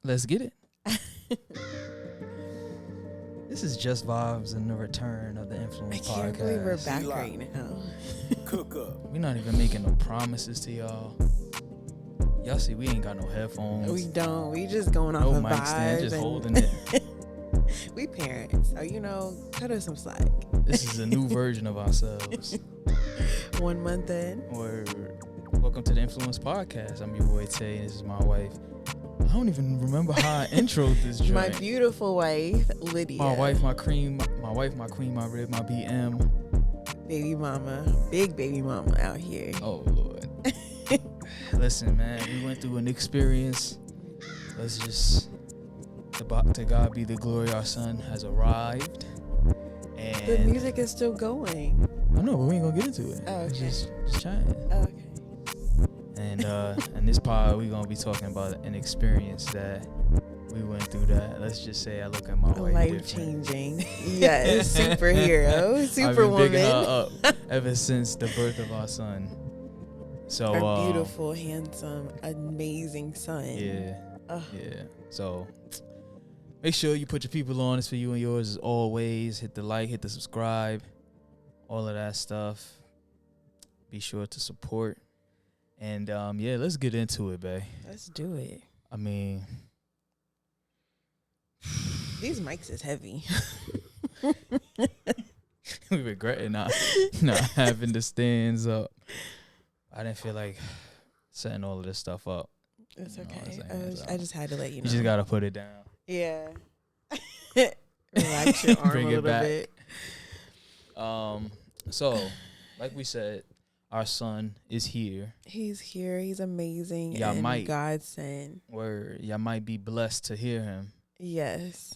Let's get it. This is Just Vibes and the return of the Influence I can't podcast. believe we're back right now. Cook up. We're not even making no promises to y'all. Y'all see, we ain't got no headphones. We don't. We just going off No of mic vibes. stand, just holding it. We parents, so cut us some slack. This is a new version of ourselves. 1 month in. Welcome to the Influence podcast. I'm your boy Tay, and this is my wife. I don't even remember how I introed this joint. My beautiful wife, Lydia. My wife, my cream, my queen, my rib, my BM. Baby mama, big baby mama out here. Oh Lord. Listen, man, we went through an experience. Let's just to God be the glory. Our son has arrived, and The music is still going. I know, but we ain't gonna get into it. Oh, okay. Just chatting. Okay. And in this pod, we gonna be talking about an experience that we went through. That let's just say I look at my wife Life different. changing. Yes, superhero, I've superwoman. been bigging her up ever since the birth of our son. So Our beautiful, handsome, amazing son. Yeah. Yeah. So make sure you put your people on. It's for you and yours as always. Hit the like, hit the subscribe, all of that stuff. Be sure to support. And yeah, let's get into it, babe. Let's do it. I mean, These mics is heavy. we regretting not having the stands up. I didn't feel like setting all of this stuff up. It's You know what I'm okay. saying? I just had to let you know. You just gotta put it down. Yeah. Relax your arm Bring a it little back. bit. So, like we said, our son is here. He's here. He's amazing. Y'all and might. God sent. Where y'all might be blessed to hear him. Yes.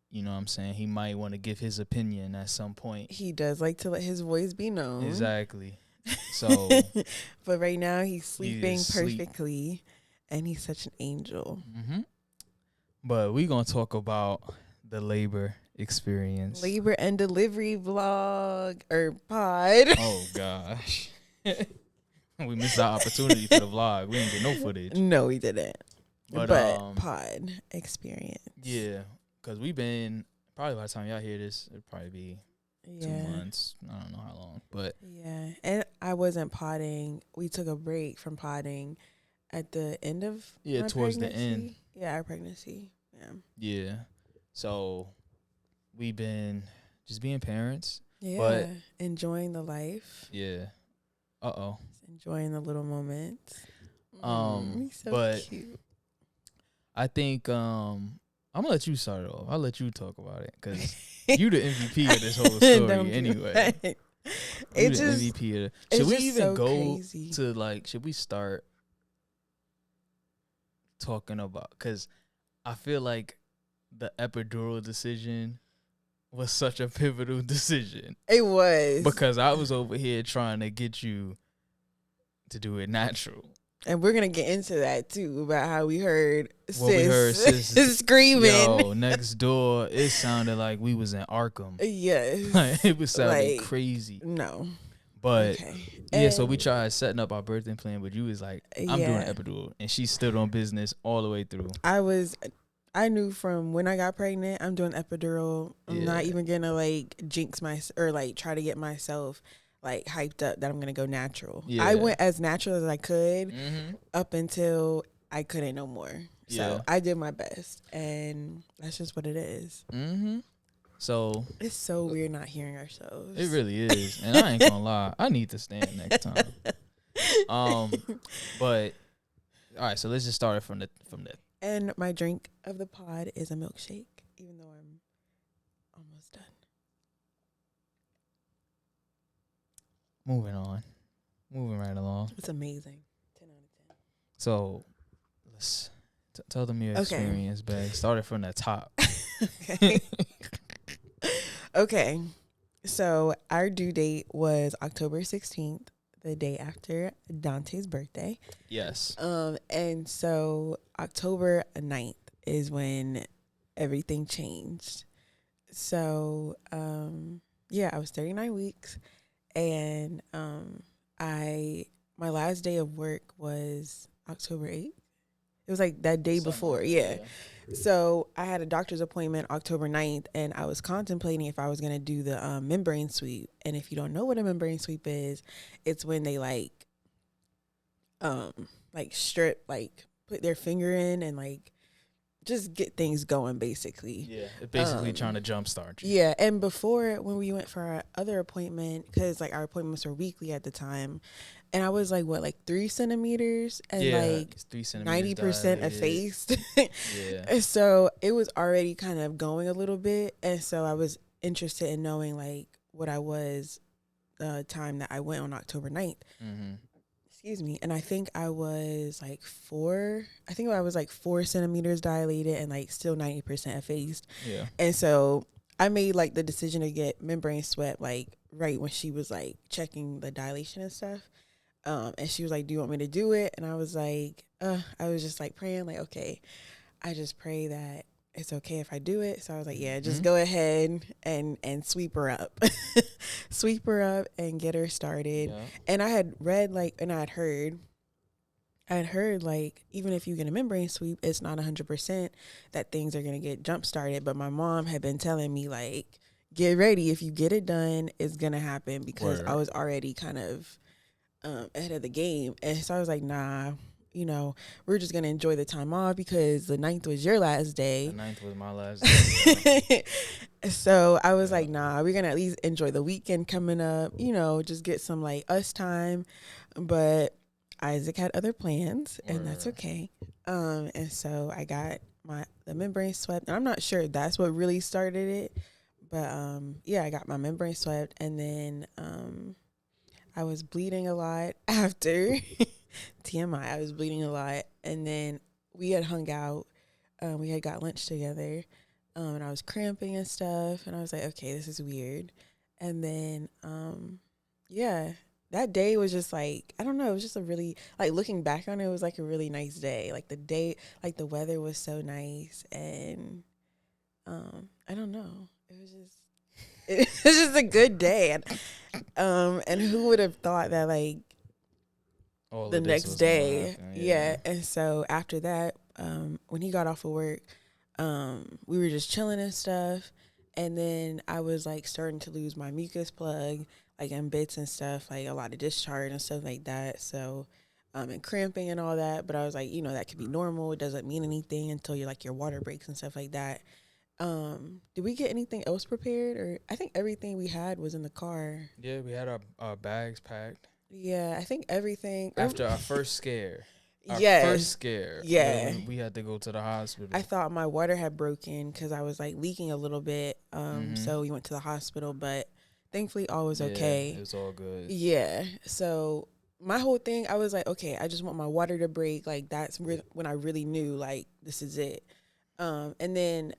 You know what I'm saying? He might want to give his opinion at some point. He does like to let his voice be known. Exactly. So, But right now he's sleeping asleep. perfectly. And he's such an angel. but we gonna talk about the labor experience. Labor and delivery vlog or pod. Oh gosh, we missed our opportunity for the vlog. We didn't get no footage. No, we didn't. But, pod experience. Yeah, because we've been probably by the time y'all hear this, it'll probably be 2 months. I don't know how long, but Yeah, and I wasn't potting. We took a break from potting at the end of my towards the pregnancy. end. Yeah, our pregnancy. Yeah. So we've been just being parents. Yeah, But enjoying the life. Yeah. Enjoying the little moments. He's so but cute. I think I'm gonna let you start it off. I'll let you talk about it because you the MVP of this whole Don't story do anyway. that. You It's the just MVP of it. it's Should we just even so go crazy. to should we start talking about, because I feel like the epidural decision was such a pivotal decision. It was. Because I was over here trying to get you to do it natural. And we're going to get into that, too, about how we heard sis screaming. Yo, next door, it sounded like we was in Arkham. Yes. It was sounding Like, crazy. No. But, Okay. yeah, so we And- tried setting up our birthday plan, but you was like, I'm doing an epidural. And she stood on business all the way through. I knew from when I got pregnant, I'm doing epidural. I'm not even going to, jinx try to get myself, hyped up that I'm going to go natural. Yeah. I went as natural as I could Mm-hmm. up until I couldn't no more. Yeah. So I did my best. And that's just what it is. Mm-hmm. So It's so weird not hearing ourselves. it really is. And I ain't gonna lie, I need to stand next time. But all right, so let's just start it from the. And my drink of the pod is a milkshake, even though I'm almost done. Moving right along. It's amazing. 10 out of 10. So let's tell them your Okay. experience, babe. Started from the top. Okay. Okay. So our due date was October 16th, the day after Dante's birthday. Yes. And so October 9th is when everything changed. So, I was 39 weeks and my last day of work was October 8th. It was like that day before. Yeah. So I had a doctor's appointment October 9th, and I was contemplating if I was going to do the membrane sweep. And if you don't know what a membrane sweep is, it's when they strip, put their finger in and just get things going, basically. Yeah, it's basically trying to jumpstart you. Yeah, and before, when we went for our other appointment, because our appointments were weekly at the time, and I was 3 centimeters and it's 3 centimeters 90% dilated. effaced. Yeah. And so it was already kind of going a little bit, and so I was interested in knowing what I was the time that I went on October 9th. Mm-hmm. Excuse me. And I think I was 4 centimeters dilated and still 90% effaced. Yeah. And so I made the decision to get membrane swept right when she was checking the dilation and stuff. And she was like, "Do you want me to do it?" And I was I was just praying okay, I just pray that it's okay if I do it. So I was like, yeah, just go ahead and sweep her up. Sweep her up and get her started. Yeah. And I had read and I had heard even if you get a membrane sweep, it's not 100% that things are going to get jump started. But my mom had been telling me get ready. If you get it done, it's going to happen, because I was already kind of ahead of the game. And so I was like, nah, we're just going to enjoy the time off, because the 9th was your last day. The 9th was my last day. So I was like, nah, we're going to at least enjoy the weekend coming up, just get some us time. But Isaac had other plans, and that's okay. And so I got the membrane swept, and I'm not sure that's what really started it. But I got my membrane swept, and then I was bleeding a lot after. TMI, I was bleeding a lot. And then we had hung out. We had got lunch together. And I was cramping and stuff. And I was like, okay, this is weird. And then, that day was just I don't know, it was just a really, looking back on it, it was a really nice day. The day, the weather was so nice. And I don't know. It was just a good day. And who would have thought that the next day, yeah. And so after that, when he got off of work, we were just chilling and stuff. And then I was starting to lose my mucus plug, in bits and stuff, a lot of discharge and stuff like that. So, and cramping and all that. But I was that could be normal. It doesn't mean anything until your water breaks and stuff like that. Did we get anything else prepared? Or I think everything we had was in the car. Yeah, we had our bags packed. Yeah, I think everything. After our first scare. First scare. Yeah. We had to go to the hospital. I thought my water had broken because I was leaking a little bit. So we went to the hospital, but thankfully all was okay. It was all good. Yeah. So my whole thing, I was okay, I just want my water to break. That's when I really knew this is it. And then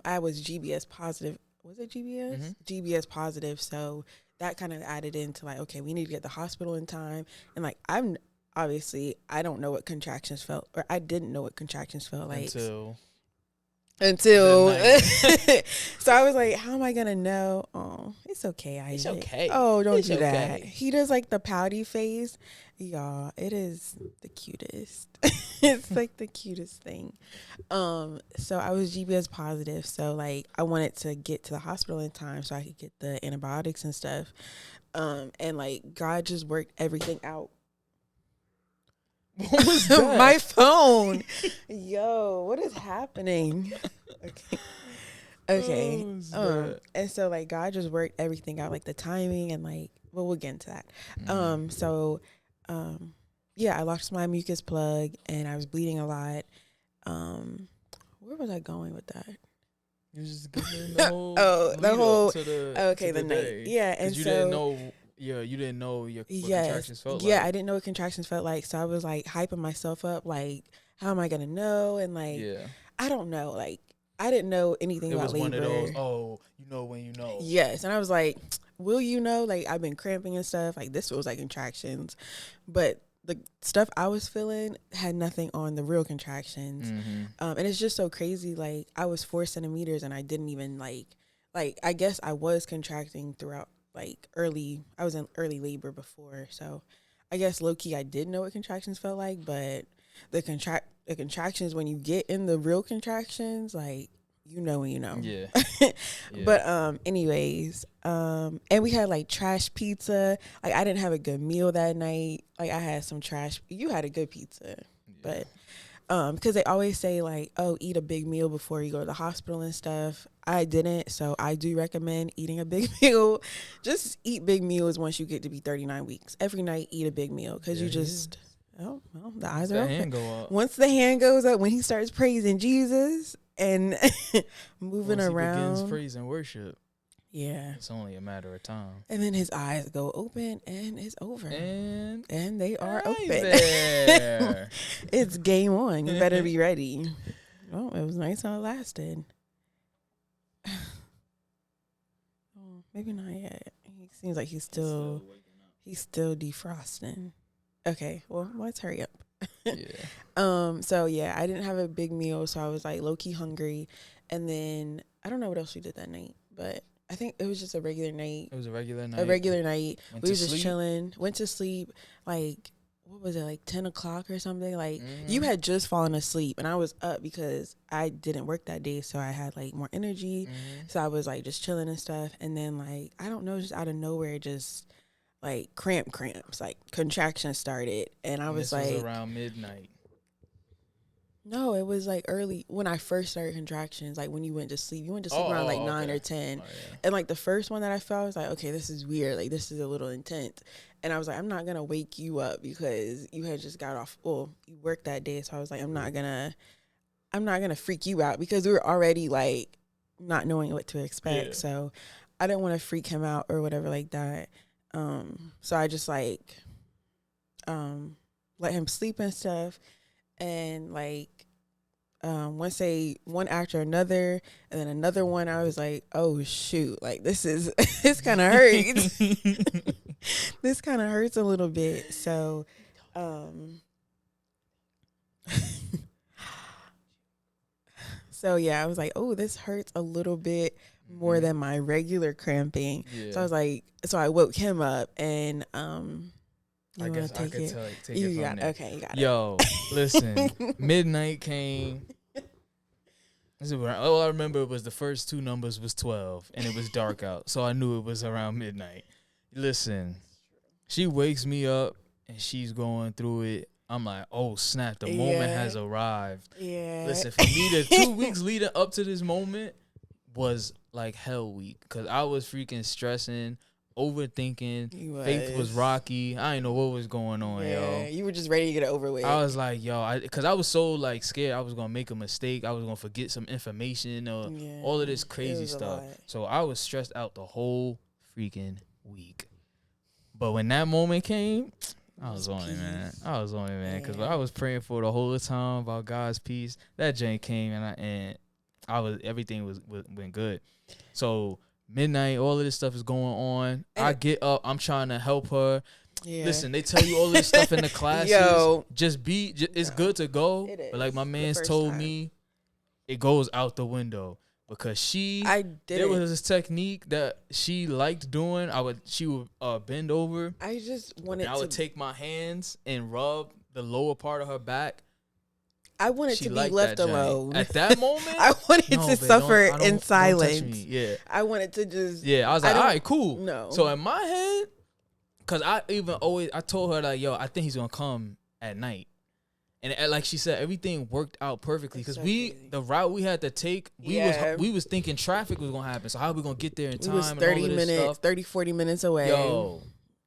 I was GBS positive. Was it GBS? Mm-hmm. GBS positive. So that kind of added into okay, we need to get the hospital in time. And I don't know what contractions felt, or I didn't know what contractions felt like until so I was how am I gonna know? Oh, it's okay, Isaac. It's okay. Oh, don't do that. He does the pouty face. Y'all, it is the cutest. It's the cutest thing. So I was GBS positive, so I wanted to get to the hospital in time so I could get the antibiotics and stuff. And God just worked everything out. What was that? My phone. Yo, what is happening? Okay. And so God just worked everything out, the timing and we'll get into that. I lost my mucus plug and I was bleeding a lot. Where was I going with that? You was just giving the whole the night. Yeah, and you so didn't know. Yeah, you didn't know what contractions felt like. Yeah, I didn't know what contractions felt like. So I was hyping myself up, how am I gonna know? And I don't know. I didn't know anything about labor. It was one of those, you know when you know. Yes, and I was will you know? I've been cramping and stuff. This feels like contractions. But the stuff I was feeling had nothing on the real contractions. Mm-hmm. And it's just so crazy. I was 4 centimeters and I didn't even I guess I was contracting throughout I was in early labor before. So I guess low key I did know what contractions felt like, but the the contractions, when you get in the real contractions, like, you know when you know. Yeah. But anyways, and we had like trash pizza. Like, I didn't have a good meal that night. Like, I had some trash. You had a good pizza, but because they always say like, oh, eat a big meal before you go to the hospital and stuff. I didn't, so I do recommend eating a big meal. Just eat big meals once you get to be 39 weeks. Every night, eat a big meal because you just. Oh, well, the eyes are open. Hand go up. Once the hand goes up, when he starts praising Jesus and moving around, he begins praise and worship. Yeah, it's only a matter of time. And then his eyes go open, and it's over. And they are open. There. It's game on. You better be ready. Oh, it was nice how it lasted. Oh, maybe not yet. He seems like he's still defrosting. Okay, well, let's hurry up. So yeah, I didn't have a big meal, so I was like low key hungry, and then I don't know what else we did that night, but I think it was just a regular night. It was a regular night. We were just chilling. Went to sleep. Like, what was it? Like 10 o'clock or something. Like you had just fallen asleep, and I was up because I didn't work that day, so I had like more energy. So I was like just chilling and stuff, and then like I don't know, just out of nowhere, just like cramps, like contractions started, and I was like, this was around midnight. No, it was like early when I first started contractions. Like when you went to sleep around like 9 or 10, and like the first one that I felt, I was like, okay, this is weird. Like this is a little intense, and I was like, I'm not gonna wake you up because you had just got off. Well, you worked that day, so I was like, I'm not gonna freak you out because we were already like not knowing what to expect. So I didn't want to freak him out or whatever like that. So I just like let him sleep and stuff, and like one after another, and then another one, I was like, oh shoot, like this kind of hurts. This kind of hurts a little bit. So so yeah, I was like, oh, this hurts a little bit more than my regular cramping. So I was like, so I woke him up, and I guess I could take it from there. Okay, you got it. Listen, midnight came. All I remember was the first two numbers was 12, and it was dark out, so I knew it was around midnight. Listen, she wakes me up, and she's going through it. I'm like, oh, snap, the moment has arrived. Yeah. Listen, for me, the 2 weeks leading up to this moment was like hell week, because I was freaking stressing, overthinking. Faith was rocky. I didn't know what was going on, yo. You were just ready to get it over with. I was like, because I was so like scared I was gonna make a mistake. I was gonna forget some information or all of this crazy stuff. So I was stressed out the whole freaking week. But when that moment came, I was on it, man. Because I was praying for the whole time about God's peace. That Jane came, and everything went good. So midnight, all of this stuff is going on. I get up, I'm trying to help her. Listen, they tell you all this stuff in the classes. It's good to go. It but like my man's told me, it goes out the window because there was this technique that she liked doing. She would bend over. I just wanted I would take my hands and rub the lower part of her back. I wanted to be left alone. At that moment, I wanted to suffer in silence. Don't touch me. Yeah. I wanted to just. Yeah, I was like, all right, cool. No. So in my head, because I told her, like, yo, I think he's going to come at night. And like she said, everything worked out perfectly because the route we had to take, we was thinking traffic was going to happen. So how are we going to get there in time? It was 30, 40 minutes away. Yo.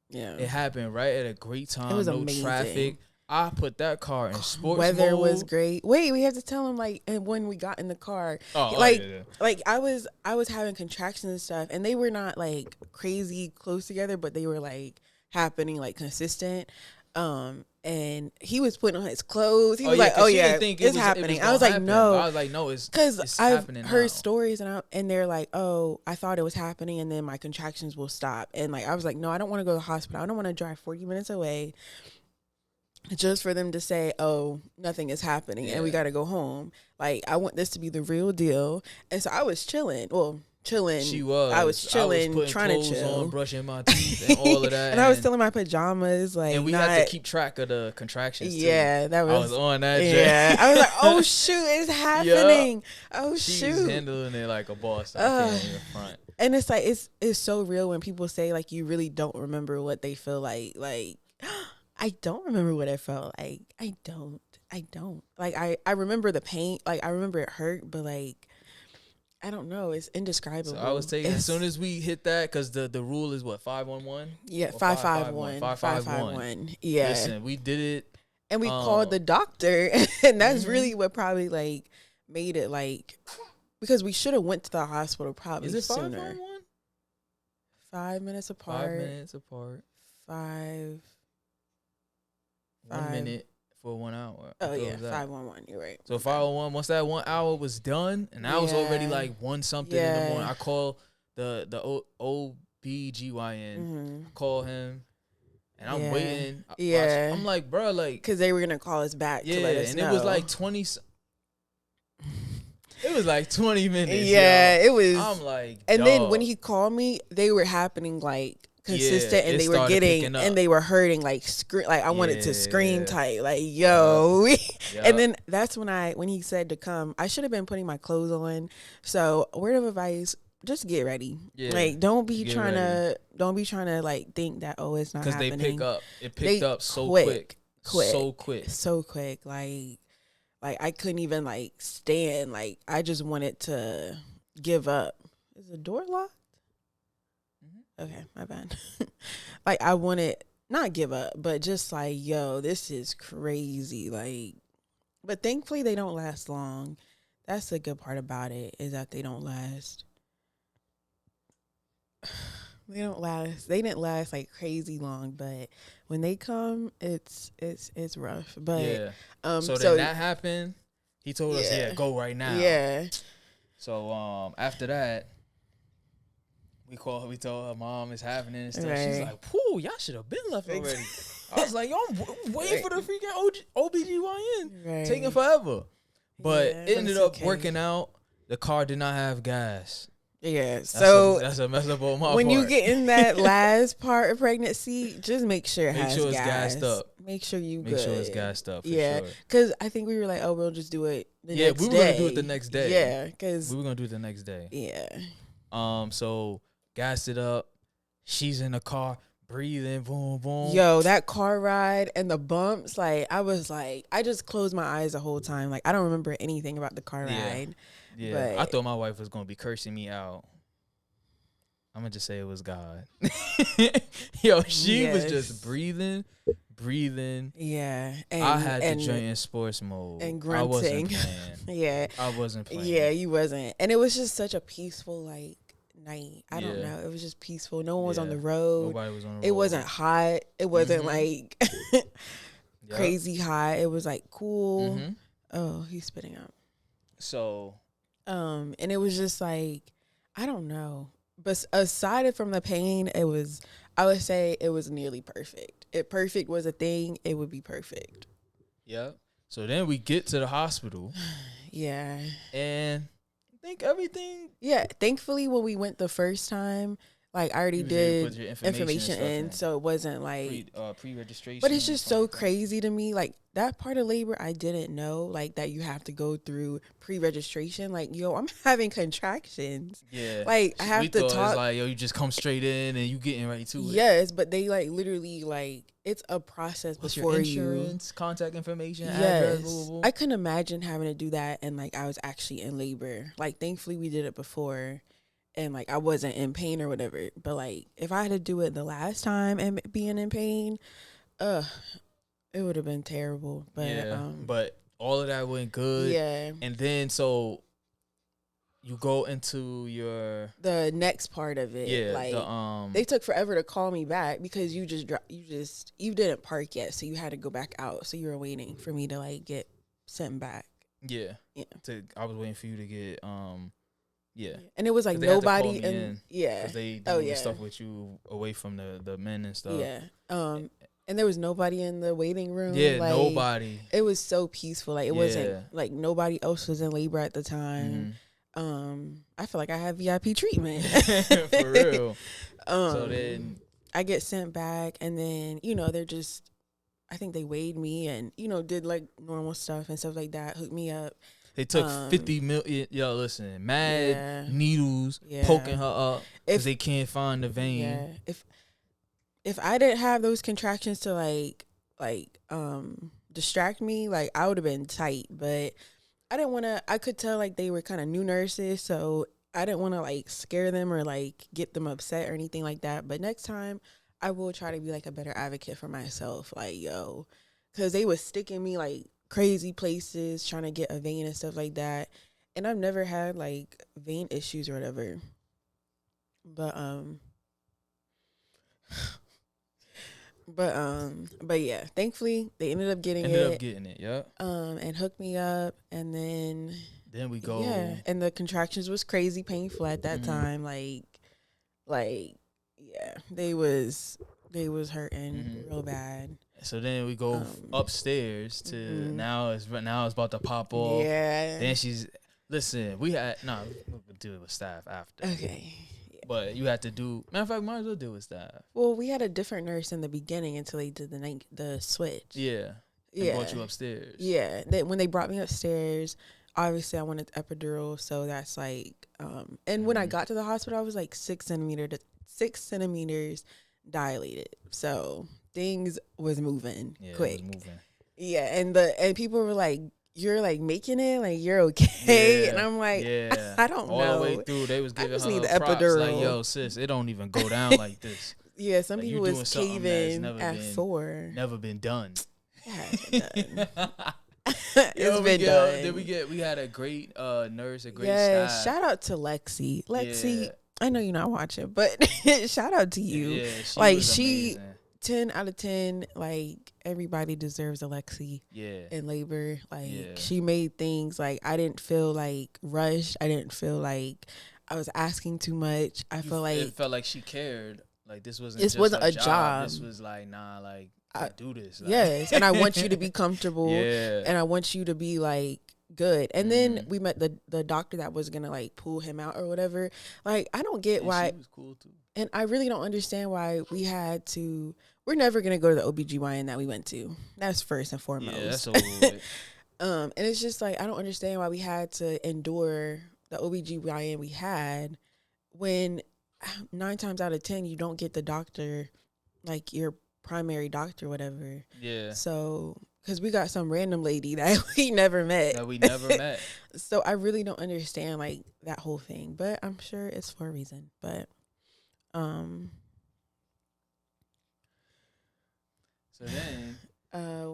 Yeah. It happened right at a great time. It was no amazing. Traffic. I put that car in sports Weather mode. was great. Wait, we have to tell him like, and when we got in the car, like I was having contractions and stuff, and they were not like crazy close together, but they were like happening like consistent. And he was putting on his clothes. He was like, "Oh yeah, it's happening." I was like, "No," I was like, "No, it's because I've happening heard now. stories and they're like, "Oh, I thought it was happening, and then my contractions will stop." And like I was like, "No, I don't want to go to the hospital. I don't want to drive 40 minutes away." Just for them to say, oh, nothing is happening and we got to go home. Like, I want this to be the real deal. And so I was chilling. Well, chilling. She was. I was chilling, putting trying to clothes chill, on, brushing my teeth, and all of that. and I was still in my pajamas, like. And we had to keep track of the contractions. Yeah, too. that was. I was on that. Yeah, I was like, oh shoot, it's happening. Yeah. Oh She's shoot, handling it like a boss. I can't even front. And it's like it's so real when people say like you really don't remember what they feel like. Like I don't remember what it felt like. I don't. Like I remember the pain. Like I remember it hurt, but like I don't know. It's indescribable. So I was taking as soon as we hit that, because the rule is what, 511? Yeah, 551. 551. Yeah. Listen, we did it, and we called the doctor, and that's really what probably like made it like, because we should have went to the hospital probably sooner. Is it 551? 5 minutes apart. 5 minutes apart. 1 minute for 1 hour. Oh yeah, 511. You're right. So 501. Once that 1 hour was done, and I was already like 1 something in the morning. I called the OBGYN. I call him, and I'm waiting. I'm like, bro, like, because they were gonna call us back. To let us know. It was like 20. It was like 20 minutes. Yeah, it was. I'm like, and then when he called me, they were happening like consistent, and they were getting, and they were hurting like like I wanted to scream tight, like yo. And then that's when he said to come. I should have been putting my clothes on. So word of advice: just get ready. Like don't be trying to like think that it's not happening. Because they pick up. It picked up so quick. So quick. Like I couldn't even like stand. Like I just wanted to give up. Is the door locked? Okay, my bad. Like I wanted not give up, but just like, yo, this is crazy. Like, but thankfully they don't last long. That's the good part about it, is that they don't last. They don't last. They didn't last like crazy long, but when they come, it's rough. But so then that happened. He told us, go right now. Yeah. So after that, we told her mom it's happening and stuff. Right. She's like, "Pooh, y'all should have been left already." I was like, "Yo, I'm waiting for the freaking OBGYN, taking forever." But it ended up working out. The car did not have gas. Yeah, so that's a mess up on my part. When you get in that last part of pregnancy, just make sure it has gas. Make sure it's gassed up. Make sure Make sure it's gassed up. Because I think we were like, we'll just do it the next day. Yeah, we were gonna do it the next day. Yeah, because we were gonna do it the next day. Yeah. So gassed it up. She's in the car, breathing, boom, boom. Yo, that car ride and the bumps, like I was like, I just closed my eyes the whole time. Like I don't remember anything about the car ride. Yeah, but I thought my wife was gonna be cursing me out. I'm gonna just say it was God. Yo, she was just breathing. Yeah, and I had the joint in sports mode and grunting. I wasn't playing. I wasn't playing. Yeah, you wasn't, and it was just such a peaceful like night. I don't know. It was just peaceful. No one was on the road. Nobody was on the road. It wasn't hot. It wasn't like crazy hot. It was like cool. Oh, he's spitting up. So. And it was just like, I don't know. But aside from the pain, I would say it was nearly perfect. If perfect was a thing, it would be perfect. Yeah. So then we get to the hospital. Yeah. And I think everything. Yeah. Thankfully, when we went the first time, like I already did information in, so it wasn't like pre-registration. But it's just so crazy to me, like that part of labor I didn't know, like that you have to go through pre-registration. Like, yo, I'm having contractions. Yeah, like I have to talk. It's like, yo, you just come straight in and you getting right to it. Yes, but they like literally like it's a process before your insurance, contact information, yes. address, blah, blah, blah. I couldn't imagine having to do that, and like I was actually in labor. Like, thankfully we did it before. And, like, I wasn't in pain or whatever. But, like, if I had to do it the last time and being in pain, it would have been terrible. But, but all of that went good. Yeah. And then, so, you go into the next part of it. Yeah. Like, they took forever to call me back because you didn't park yet. So, you had to go back out. So, you were waiting for me to, like, get sent back. Yeah. I was waiting for you to get, yeah, and it was like nobody because they do stuff with you away from the men and stuff. Yeah, and there was nobody in the waiting room. Yeah, like, nobody. It was so peaceful. Like it wasn't like nobody else was in labor at the time. I feel like I have VIP treatment. For real. So Um, then, I get sent back, and then they're just. I think they weighed me and did like normal stuff and stuff like that. Hooked me up. they took 50 million. Yo, listen, mad Yeah, needles yeah. poking her up because If they can't find the vein. yeah, if I didn't have those contractions to distract me, like I would have been tight. But I didn't want to. I could tell like they were kind of new nurses, so I didn't want to like scare them or like get them upset or anything like that. But next time, I will try to be like a better advocate for myself. Like because they was sticking me like crazy places, trying to get a vein and stuff like that. And I've never had like vein issues or whatever. But but yeah, thankfully they ended up getting it. Yeah. And hooked me up, and then Then we go. yeah, and the contractions was crazy painful at that time. Like yeah, they was hurting real bad. So then we go upstairs to now it's about to pop off. Yeah. Then listen. We we'll do it with staff after. Okay. But you had to do. Matter of fact, might as well do it with staff. Well, we had a different nurse in the beginning until they did the switch. Yeah. Yeah. And brought you upstairs. Yeah. When they brought me upstairs, obviously I wanted epidural, so that's like and when I got to the hospital I was like 6 centimeters dilated. So things was moving quick. It was moving. Yeah, and people were like, "You're like making it, like you're okay," Yeah, and I'm like, yeah. I don't know. All the way through, they was giving just her need the props, epidural. like, "Yo, sis, it don't even go down like this." Yeah, some like, people was caving at 4. Never been done. It has been done. Yo, been done. Then we had a great nurse, a great yeah, staff. shout out to Lexi. Lexi, Yeah. I know you're not watching, but shout out to you. Yeah, like was amazing. 10 out of 10. Like everybody deserves a Lexi. Yeah. In labor, like Yeah. she made things like I didn't feel like rushed. I didn't feel like I was asking too much. I felt like it felt like she cared. Like this wasn't a job. job. This was like like I do this. Like. Yes, and I want you to be comfortable. Yeah. And I want you to be like good. And then we met the doctor that was gonna like pull him out or whatever. Like I don't get why. She was cool too. And I really don't understand why we had to. We're never gonna go to the OBGYN that we went to. That's first and foremost. Yeah, that's over with. And it's just like I don't understand why we had to endure the OBGYN we had when 9 times out of 10 you don't get the doctor, like your primary doctor, whatever. Yeah. So, because we got some random lady that we never met. So I really don't understand like that whole thing, but I'm sure it's for a reason. But, so then,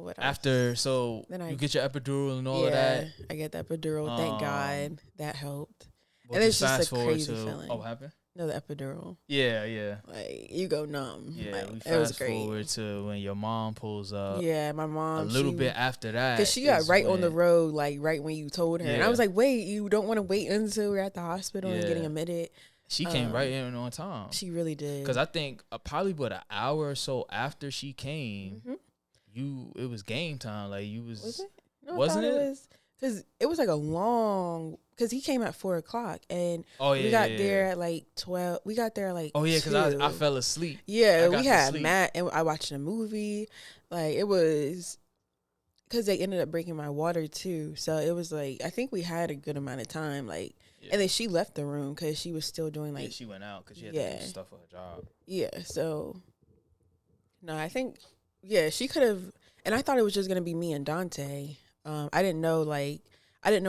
what else? after you get your epidural and all of that. I get the epidural. Thank God that helped. We'll and it's just fast a forward crazy to feeling. what happened? No, the epidural. Yeah. Like you go numb. Yeah, like, we it was fast great. forward to when your mom pulls up. Yeah, my mom. A little bit after that, because she got right on the road, like right when you told her, and I was like, "Wait, you don't want to wait until we're at the hospital and getting admitted." She came right in on time. She really did. Because I think probably about an hour or so after she came, it was game time. Like you was it? No, wasn't it? Because it was like a long. Because he came at 4:00 and we got there at like 12. We got there at like because I fell asleep. Yeah, we had Matt and I watched a movie. Like it was because they ended up breaking my water too. So it was like I think we had a good amount of time. Like and then she left the room because she was still doing like she went out because she had to do stuff for her job. Yeah, so no, I think she could have. And I thought it was just gonna be me and Dante. I didn't know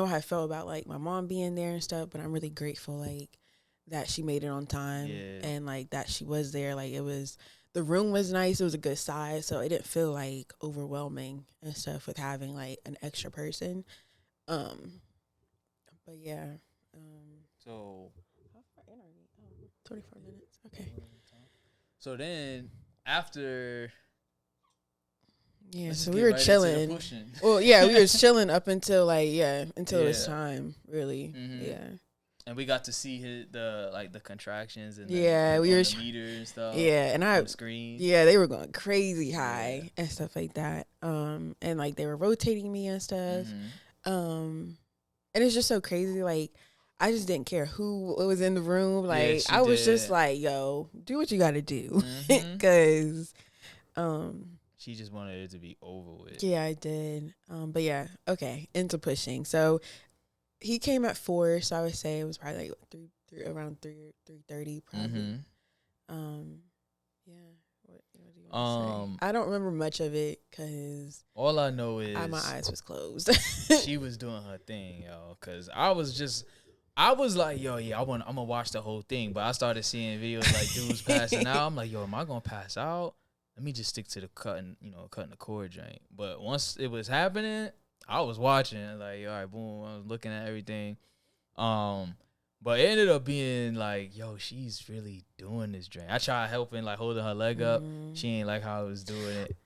how I felt about like my mom being there and stuff, but I'm really grateful like that she made it on time and like that she was there. Like the room was nice. It was a good size, so it didn't feel like overwhelming and stuff with having like an extra person. But yeah. So 24 minutes. Okay. So then after. Yeah, so we were chilling. Well, yeah, we was chilling up until until it was time, really. Mm-hmm. Yeah. And we got to see the contractions and we were the meter and stuff. Yeah, and on the screen. Yeah, they were going crazy high and stuff like that. And like they were rotating me and stuff. Mm-hmm. And it's just so crazy. Like I just didn't care who was in the room. Like she I was did. just like, yo, do what you got to do, Mhm. because She just wanted it to be over with. yeah, I did. But yeah, okay, into pushing. So he came at 4, so I would say it was probably like around 3:30 probably. Yeah. What do you want to say? I don't remember much of it because all I know is my eyes was closed. she was doing her thing, yo. Cause I was like, yo, yeah, I'm gonna watch the whole thing. But I started seeing videos like dudes passing out. I'm like, yo, am I gonna pass out? Let me just stick to the cutting the cord joint. But once it was happening, I was watching. Like, all right, boom. I was looking at everything. But it ended up being like, yo, she's really doing this drink. I tried helping, like holding her leg up. She ain't like how I was doing it.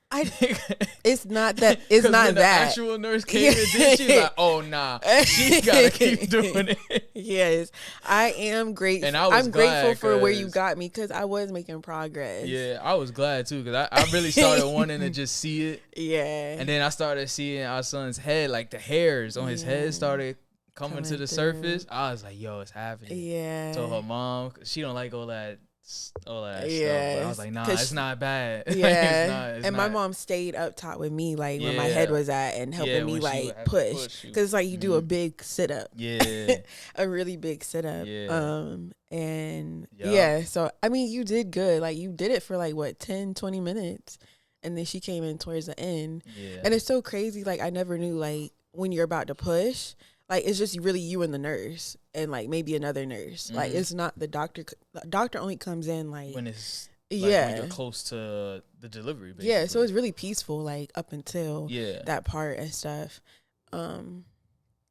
It's not that. It's not when that. The actual nurse came in, then she's like, "Oh nah, she gotta keep doing it." Yes, I am grateful. And I'm grateful for where you got me because I was making progress. Yeah, I was glad too because I really started wanting to just see it. Yeah, and then I started seeing our son's head, like the hairs on his head started coming to the surface. I was like, "Yo, it's happening." Yeah. Told her mom she don't like all that stuff. But I was like, nah, it's not bad. Yeah. it's and not. my mom stayed up top with me, like where my head was at, and helping me like push. Because it's like you do a big sit up. Yeah. A really big sit up. Yeah. And yeah, so I mean you did good. Like you did it for like what, 10-20 minutes. And then she came in towards the end. Yeah. And it's so crazy, like I never knew like when you're about to push, like it's just really you and the nurse and like maybe another nurse. Like it's not the doctor. The doctor only comes in like when it's when you're close to the delivery. Basically. Yeah, so it's really peaceful like up until that part and stuff.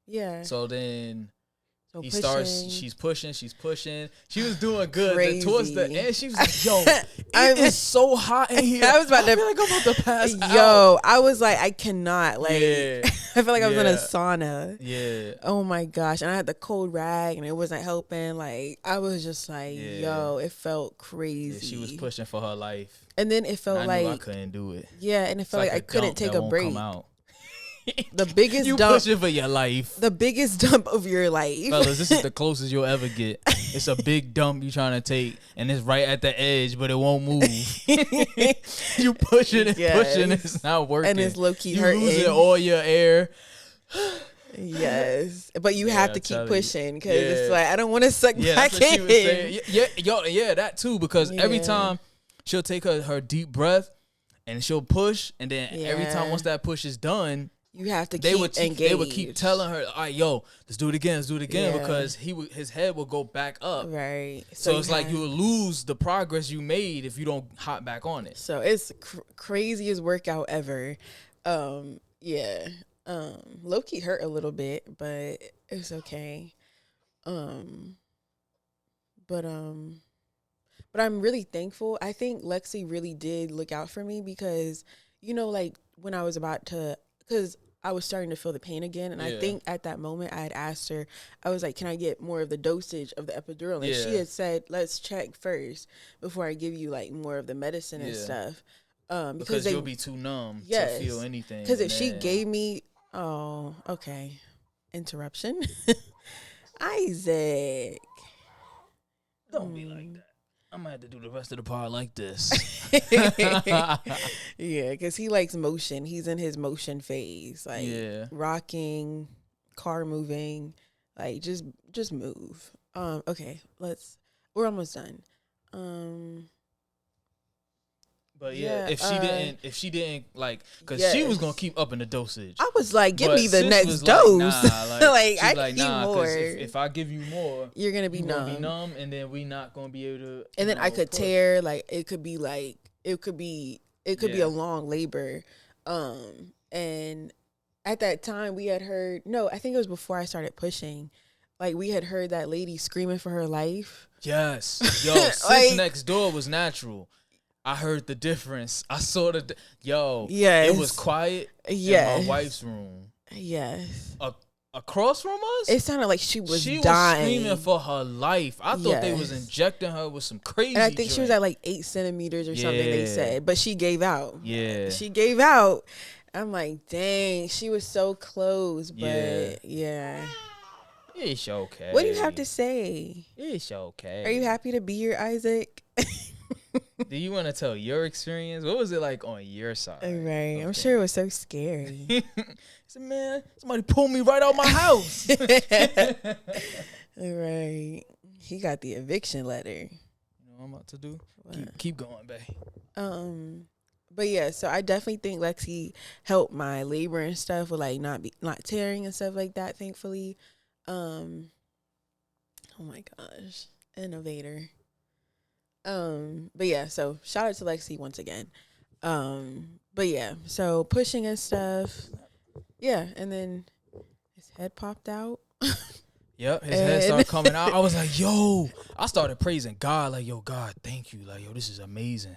Yeah. So then he starts. She's pushing. She was doing good. Towards the end, she was like, "Yo, it is so hot in here." I was about I feel like I'm about to pass out. Yo, I was like, I cannot. Like, I feel like I was in a sauna. Yeah. Oh my gosh, and I had the cold rag, and it wasn't helping. Like, I was just like, yo, it felt crazy. Yeah, she was pushing for her life, and then it felt like I couldn't do it. Yeah, and it felt like I couldn't take a break. Come out. The biggest you dump, pushing for your life. The biggest dump of your life. Fellas, this is the closest you'll ever get. It's a big dump you trying to take, and it's right at the edge, but it won't move. You pushing and pushing, it's not working. And it's low-key hurting. You losing all your air. Yes, but you have to keep pushing because it's like I don't want to suck back in. That too, because every time she'll take her deep breath and she'll push, and then every time once that push is done, you have to keep engaged. They would keep telling her, "All right, yo, let's do it again, because his head will go back up. Right. So it's like you'll lose the progress you made if you don't hop back on it. So it's craziest workout ever. Yeah. Low-key hurt a little bit, but it's okay. But I'm really thankful. I think Lexi really did look out for me because, like when I was because I was starting to feel the pain again. And I think at that moment I had asked her, I was like, can I get more of the dosage of the epidural? And she had said, let's check first before I give you like more of the medicine and stuff. Because you'll be too numb to feel anything. Because if she gave me, interruption. Isaac. Don't be like that. I'm gonna have to do the rest of the part like this. Yeah, because he likes motion. He's in his motion phase, like rocking, car moving, like just move. Okay, we're almost done. But if she didn't like, because she was gonna keep upping the dosage. I was like, give me the next dose. Like, I need more. If I give you more, you're gonna be numb, and then we not gonna be able to. And then I could tear. Like it could be a long labor. And at that time we had heard. No, I think it was before I started pushing. Like we had heard that lady screaming for her life. Yes, yo, sis next door was natural. I heard the difference. I saw it was quiet in my wife's room. Yes. Across from us? It sounded like she was dying. Was screaming for her life. I thought they was injecting her with some crazy And I think she was at like 8 centimeters or something, they said. But she gave out. Yeah. She gave out. I'm like, dang, she was so close. But yeah. It's okay. What do you have to say? It's okay. Are you happy to be here, Isaac? Do you want to tell your experience? What was it like on your side? Right. I'm sure it was so scary. He said, man, somebody pulled me right out my house. Right. He got the eviction letter. You know what I'm about to do? Keep going, babe. But yeah, so I definitely think Lexi helped my labor and stuff with like not tearing and stuff like that, thankfully. Oh my gosh. Innovator. But yeah, so shout out to Lexi once again. But yeah, so pushing and stuff. Yeah, and then his head popped out. Yep, his head started coming out. I was like, yo, I started praising God, like, yo, God, thank you. Like, yo, this is amazing.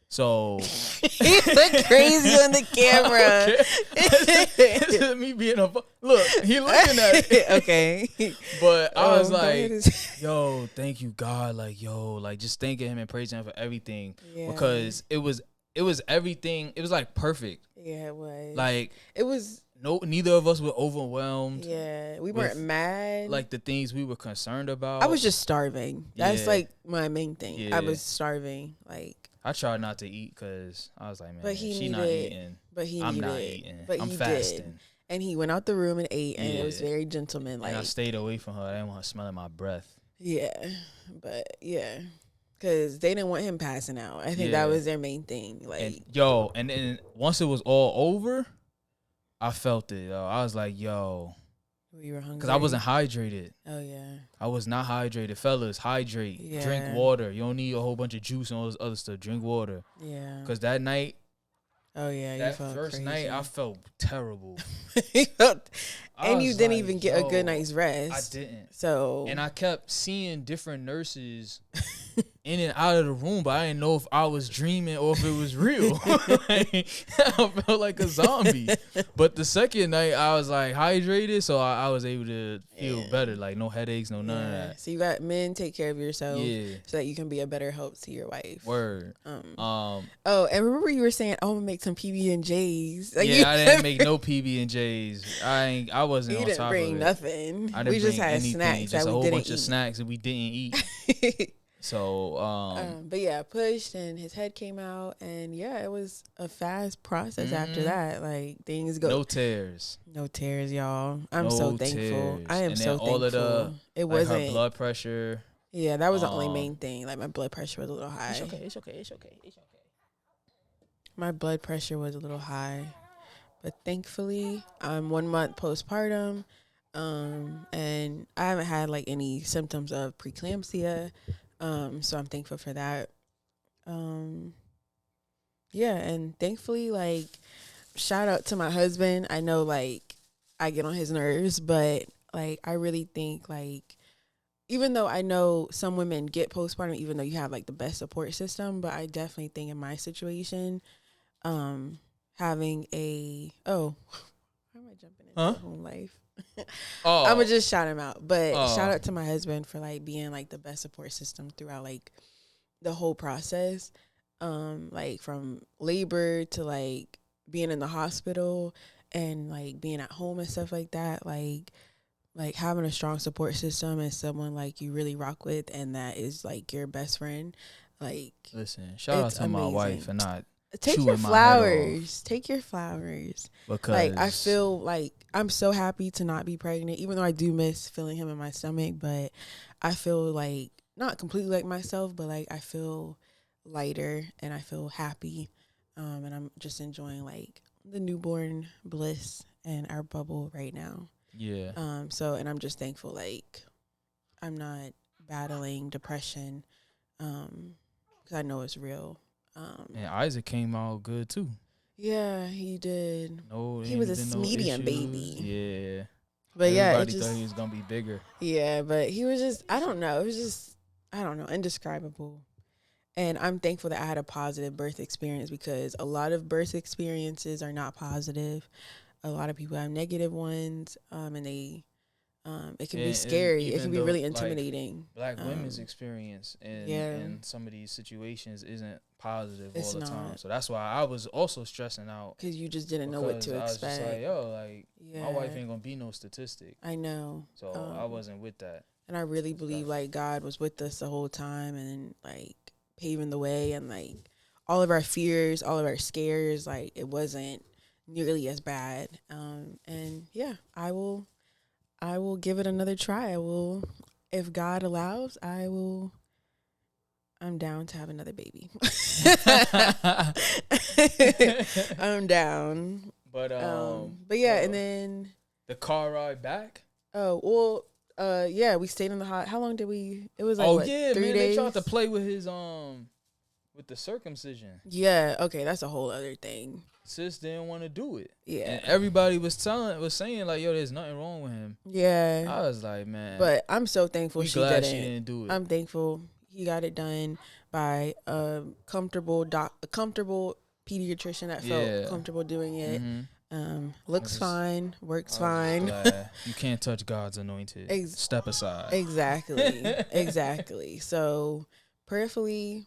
So he looked crazy on the camera. It's me being look, he looking at it. Okay. But I was like, yo, thank you, God. Like, yo, like just thanking him and praising him for everything. Yeah. Because it was everything. It was like perfect. Yeah, it was. Like it was. No, neither of us were overwhelmed. Yeah, we weren't mad. Like the things we were concerned about. I was just starving. That's like my main thing. Yeah. I was starving. Like I tried not to eat because I was like, man, but she not eating. But I'm not eating. But I'm fasting. Did. And he went out the room and ate, and it was very gentlemanlike. And I stayed away from her. I didn't want her smelling my breath. Yeah, but yeah, because they didn't want him passing out. I think that was their main thing. Like, and then once it was all over, I felt it. I was like, yo. You were hungry? Because I wasn't hydrated. Oh, yeah. I was not hydrated. Fellas, hydrate. Yeah. Drink water. You don't need a whole bunch of juice and all this other stuff. Drink water. Yeah. Because that night. Oh, yeah. That first night, I felt terrible. And you didn't even get a good night's rest. I didn't. So. And I kept seeing different nurses in and out of the room, but I didn't know if I was dreaming or if it was real. Like, I felt like a zombie. But the second night, I was like hydrated, so I was able to feel better. Like no headaches, none of that. So you got men, take care of yourself, so that you can be a better help to your wife. Word. Oh, and remember you were saying, "Oh, I'm gonna make some PB&Js." Like, I didn't make no PB&Js. I wasn't on top of it. You didn't bring nothing. I didn't we just bring had anything. snacks. Just that a whole we bunch didn't of snacks that we didn't eat. So, but yeah, pushed and his head came out, and yeah, it was a fast process after that. Like things go. No tears, y'all. I'm so thankful. I am so thankful. All of it wasn't her blood pressure. Yeah, that was the only main thing. Like my blood pressure was a little high. It's okay. My blood pressure was a little high, but thankfully, I'm 1 month postpartum. And I haven't had like any symptoms of preeclampsia. So I'm thankful for that. Yeah, and thankfully, like, shout out to my husband. I know, like, I get on his nerves, but like, I really think, like, even though I know some women get postpartum, even though you have like the best support system, but I definitely think in my situation, having why am I jumping into home life? I'm gonna just shout him out, but shout out to my husband for like being like the best support system throughout like the whole process, like from labor to like being in the hospital and like being at home and stuff like that. Like having a strong support system and someone like you really rock with, and that is like your best friend. Like, listen, shout out to my wife and not. Take your flowers. Take your flowers. Because like I feel like I'm so happy to not be pregnant, even though I do miss feeling him in my stomach. But I feel like not completely like myself, but like I feel lighter and I feel happy. And I'm just enjoying like the newborn bliss and our bubble right now. Yeah. So and I'm just thankful like I'm not battling depression, because I know it's real. And Isaac came out good too. Yeah, he did. No, he was a medium baby. Yeah, but everybody thought he was gonna be bigger. Yeah, but he was just I don't know. It was just indescribable. And I'm thankful that I had a positive birth experience, because a lot of birth experiences are not positive. A lot of people have negative ones, and they It can be scary. It can be really like, intimidating. Black women's experience in some of these situations isn't positive all the time. So that's why I was also stressing out. Because you just didn't know what to expect. I was just like, yo, like, my wife ain't going to be no statistic. I know. So I wasn't with that. And I really believe, like, God was with us the whole time and, like, paving the way. And, like, all of our fears, all of our scares, like, it wasn't nearly as bad. And, yeah, I will give it another try. I will, if God allows, I'm down to have another baby. I'm down. But yeah, and then the car ride back. Oh well, yeah, we stayed in the hot. How long did we? It was like 3 days. They tried to play with his with the circumcision. Yeah, okay, that's a whole other thing. Sis didn't want to do it. Yeah, and everybody was saying like, yo, there's nothing wrong with him. Yeah, I was like, man, but I'm so thankful she didn't do it. I'm thankful he got it done by a comfortable pediatrician that felt comfortable doing it. Mm-hmm. Looks fine, works fine. You can't touch God's anointed. Step aside. Exactly. So prayerfully,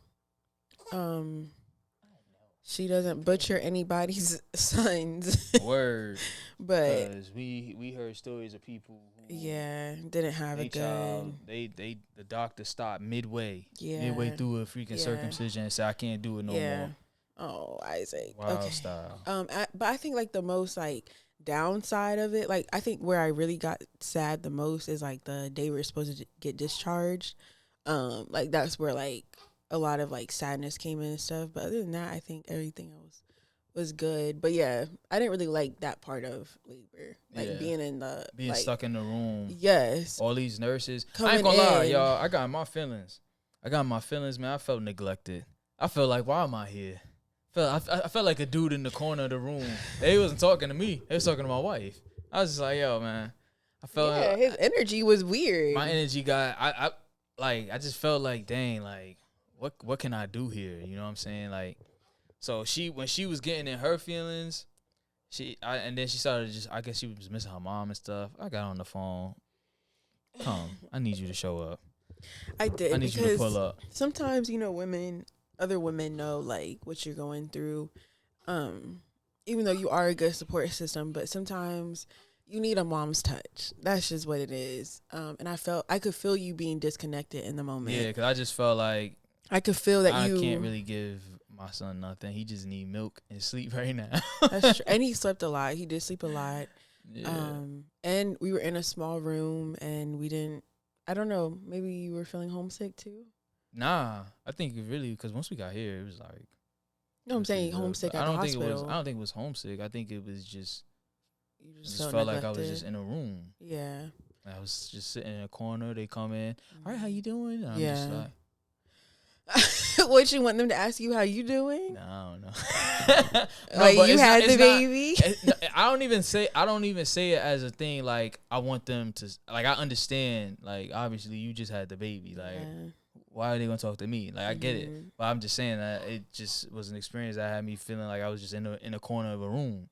she doesn't butcher anybody's sons. Word. But because we heard stories of people who didn't have a good child, the doctor stopped midway through a freaking circumcision and said, I can't do it no more. Oh, Isaac. Wild style. But I think like the most like downside of it, like I think where I really got sad the most is like the day we were supposed to get discharged. Like that's where like a lot of like sadness came in and stuff. But other than that, I think everything else was good. But yeah, I didn't really like that part of labor, like being stuck in the room. Yes, all these nurses. I ain't gonna lie, y'all. I got my feelings, man. I felt neglected. I felt like, why am I here? I felt like a dude in the corner of the room. They wasn't talking to me. They was talking to my wife. I was just like, yo, man. I felt his energy was weird. My energy got I just felt like, dang, like what can I do here? You know what I'm saying? Like, so when she was getting in her feelings, and then she started I guess she was missing her mom and stuff. I got on the phone. Come, I need you to show up. I did. I need you to pull up. Sometimes, other women know like what you're going through. Even though you are a good support system, but sometimes you need a mom's touch. That's just what it is. And I could feel you being disconnected in the moment. Yeah, because I just felt like I could feel that I can't really give my son nothing. He just need milk and sleep right now. That's true. And he slept a lot. He did sleep a lot. Yeah. And we were in a small room and we didn't, I don't know, maybe you were feeling homesick too? Nah, I think it really, because once we got here, it was like. No, I'm saying homesick at the hospital. I don't think it was homesick. I think it was just. You just felt like I was just in a room. Yeah. I was just sitting in a corner. They come in. All right, how you doing? And I'm just like. What, you want them to ask you how you doing? No, I don't know. Like you had the baby? I don't even say it as a thing like I want them to, like, I understand, like, obviously you just had the baby, like why are they gonna talk to me? Like, I get it, but I'm just saying that it just was an experience that had me feeling like I was just in a corner of a room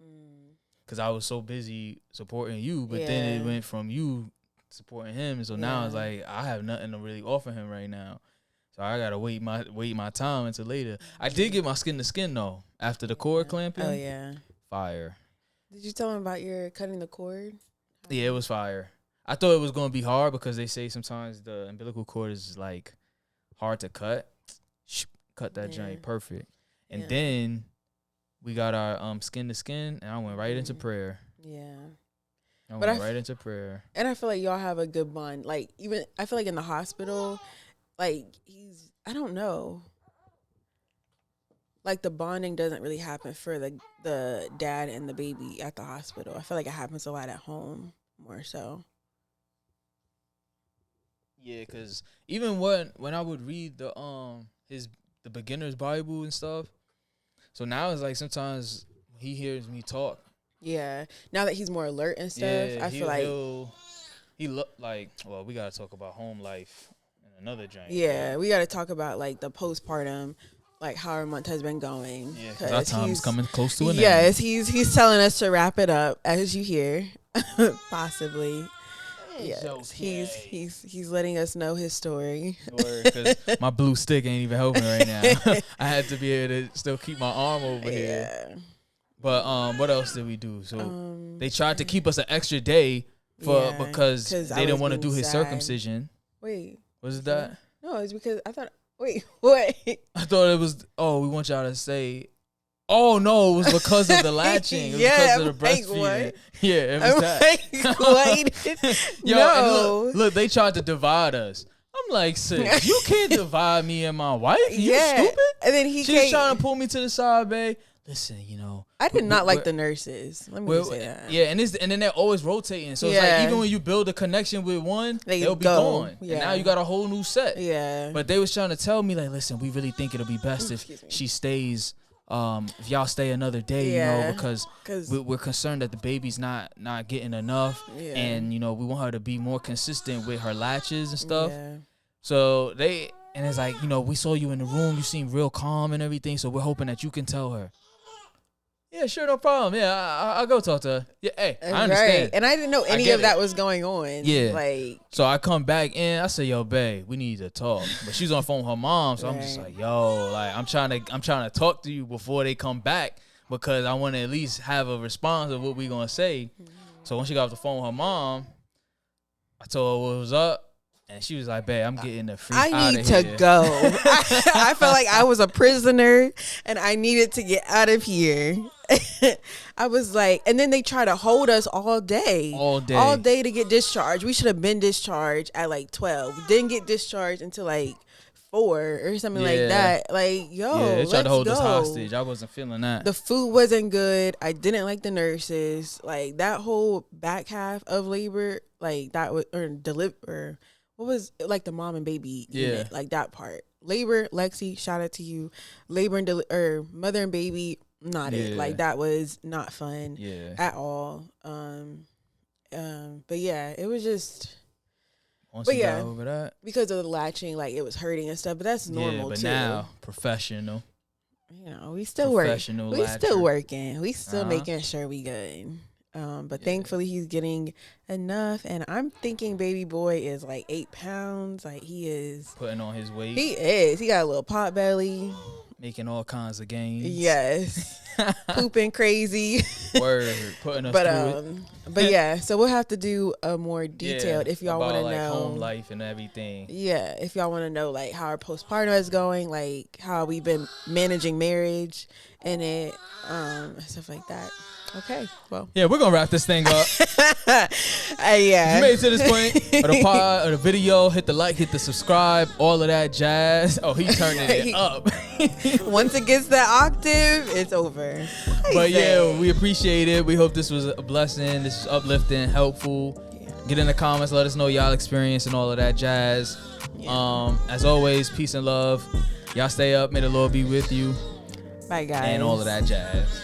because I was so busy supporting you, but then it went from you supporting him, and so now it's like I have nothing to really offer him right now. So I gotta wait my time until later. I did get my skin to skin though after the cord clamping. Oh yeah, fire. Did you tell him about your cutting the cord? Yeah, it was fire. I thought it was gonna be hard because they say sometimes the umbilical cord is like hard to cut. Cut that joint perfect, and then we got our skin to skin, and I went right into prayer. Yeah. I went right into prayer. And I feel like y'all have a good bond. Like, even I feel like in the hospital, like, I don't know. Like, the bonding doesn't really happen for the dad and the baby at the hospital. I feel like it happens a lot at home more so. Yeah, because even when I would read the beginner's Bible and stuff, so now it's like sometimes he hears me talk. Yeah. Now that he's more alert and stuff, I feel like he look like, well, we got to talk about home life. Another joint. Yeah, we got to talk about like the postpartum, like how our month has been going. Yeah, because our time's coming close to an end. Yes, he's telling us to wrap it up, as you hear, possibly. Yes, okay. he's letting us know his story. Because my blue stick ain't even helping right now. I had to be able to still keep my arm over here. But what else did we do? So they tried to keep us an extra day because they didn't want to do his circumcision. Wait, was it that? No, it's because I thought. Wait, what? I thought it was. Oh, we want y'all to say. Oh no, it was because of the latching. It was because of the breastfeeding. What? Yeah, it was that. Wait, Yo, no. and look, they tried to divide us. I'm like, sis, you can't divide me and my wife. You stupid? And then she's trying to pull me to the side, babe. Listen, I did not like the nurses. Let me just say that. Yeah, and then they're always rotating. So it's like even when you build a connection with one, they'll be gone. Yeah. And now you got a whole new set. Yeah. But they was trying to tell me, like, listen, we really think it'll be best if she stays. If y'all stay another day, because we're concerned that the baby's not getting enough, and we want her to be more consistent with her latches and stuff. Yeah. So it's like, we saw you in the room, you seem real calm and everything, so we're hoping that you can tell her. Yeah, sure, no problem. Yeah, I'll go talk to her. Yeah, hey, I understand. Right. And I didn't know any of that was going on. Yeah. So I come back in, I say, yo, babe, we need to talk. But she's on the phone with her mom, so I'm just like, yo, like I'm trying to talk to you before they come back because I want to at least have a response of what we gonna say. Mm-hmm. So when she got off the phone with her mom, I told her what was up. And she was like, babe, I'm getting the freak out of here. I need to go. I felt like I was a prisoner and I needed to get out of here. I was like, and then they try to hold us all day. All day to get discharged. We should have been discharged at like 12. We didn't get discharged until like 4 or something like that. Like, they tried to hold us hostage. I wasn't feeling that. The food wasn't good. I didn't like the nurses. Like that whole back half of labor, like that was, or what was it, like the mom and baby unit, like that part. Labor, Lexi, shout out to you. Labor and mother and baby, not it. Like that was not fun at all. But yeah, it was just. Once you got over that, because of the latching, like it was hurting and stuff. But that's normal but too. Now professional. We still working. We still working. We still making sure we good. But thankfully he's getting enough, and I'm thinking baby boy is like 8 pounds. Like he is putting on his weight. He is. He got a little pot belly, making all kinds of gains. Yes, pooping crazy. Word, putting us through it. But yeah, so we'll have to do a more detailed if y'all want to know home life and everything. Yeah, if y'all want to know like how our postpartum is going, like how we've been managing marriage and it, stuff like that. Okay, well. Yeah, we're going to wrap this thing up. Yeah. If you made it to this point of the pod, or the video, hit the like, hit the subscribe, all of that jazz. Oh, he's turning it up. Once it gets that octave, it's over. But yeah, we appreciate it. We hope this was a blessing. This is uplifting, helpful. Yeah. Get in the comments. Let us know y'all experience and all of that jazz. Yeah. As always, peace and love. Y'all stay up. May the Lord be with you. Bye, guys. And all of that jazz.